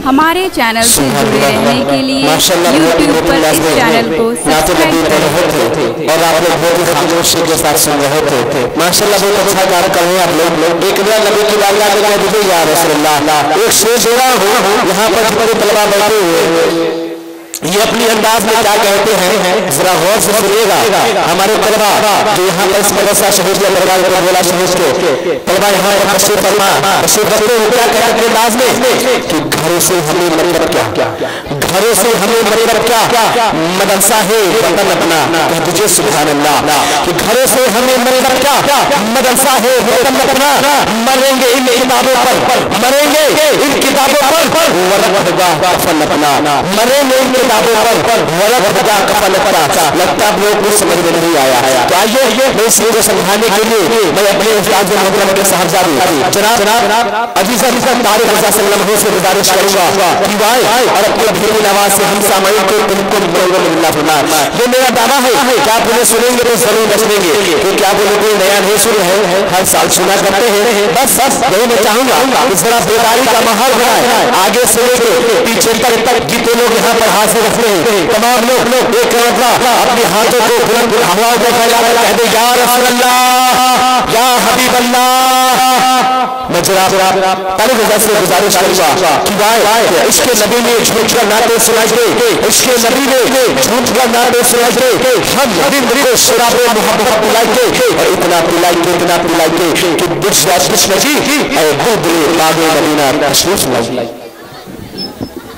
ہمارے چینل سے جڑے رہنے کے لیے یوٹیوب پر اس چینل کو سبسکرائب کریں اور آپ لوگ بہت ہی خاموشی کے ساتھ سن رہے تھے ماشاءاللہ بہت اچھا کار کر رہے ہیں آپ لوگ ایک نیا نبی کی بارگاہ میں کہہ دیتے یا رسول اللہ ایک شیر دے رہا ہوں یہاں پر جتنے طلبہ بیٹھے ہوئے یہ اپنی انداز میں کیا کہتے ہیں ذرا غور سے سنیے گا ہمارے طلبہ جو یہاں پر اس مدرسہ شہیدیہ درگاہ پر بولا شہید کے طلبہ یہاں پر تشریف فرما تشریف رکھتے ہیں کیا کہتے ہیں اپنے انداز میں کہ گھروں سے ہمیں مطلب کیا گھروں سے ہمیں مطلب کیا مدرسہ ہے وطن اپنا کہہ دیجئے سبحان اللہ کہ گھروں سے ہمیں مطلب کیا مدرسہ ہے وطن اپنا مریں گے ان کتابوں پر مریں گے ان کتابوں پر ورق ہوگا کفن اپنا مریں گے ان کتابوں پر ورق ہوگا کفن اپنا لگتا ہے لوگ کو سمجھ میں نہیں آیا تو آئیے میں اس کو سمجھانے کے لیے میں اپنے استاد محترم کے صاحبزادے جناب عزیز طارق رضا صلی اللہ علیہ وسلم سے گزارش کروں گا کہ وائے اور اپنے دھیمی آواز سے ہم سامعین کو بالکل اللہ فرمائے یہ میرا دعویٰ ہے کہ آپ انہیں سنیں گے تو ضرور بچیں گے کیونکہ آپ انہیں کوئی نیا نہیں سن رہے ہیں ہر سال سنا کرتے ہیں بس یہی میں چاہوں گا اس طرح بیداری کا ماحول بنائے آگے سے لے کے پیچھے تک جتنے لوگ یہاں پر حاضر رکھتے ہیں تمام لوگ ایک مرتبہ اپنے ہاتھوں کو بلند ہوا میں پھیلا کر کہہ دیں یا رسول اللہ یا حبیب اللہ میں جناب طارق رضا سے گزارش کروں گا کہ عشق نبی نے جھوٹ کا نعرے سنائی دے عشق نبی نے جھوٹ کا نعرے سنائی دے ہم دل کو شراب محبت پلائی دے اور اتنا پلائی دے کہ بچ نجی اے دل باغ مدینہ تشریف لائی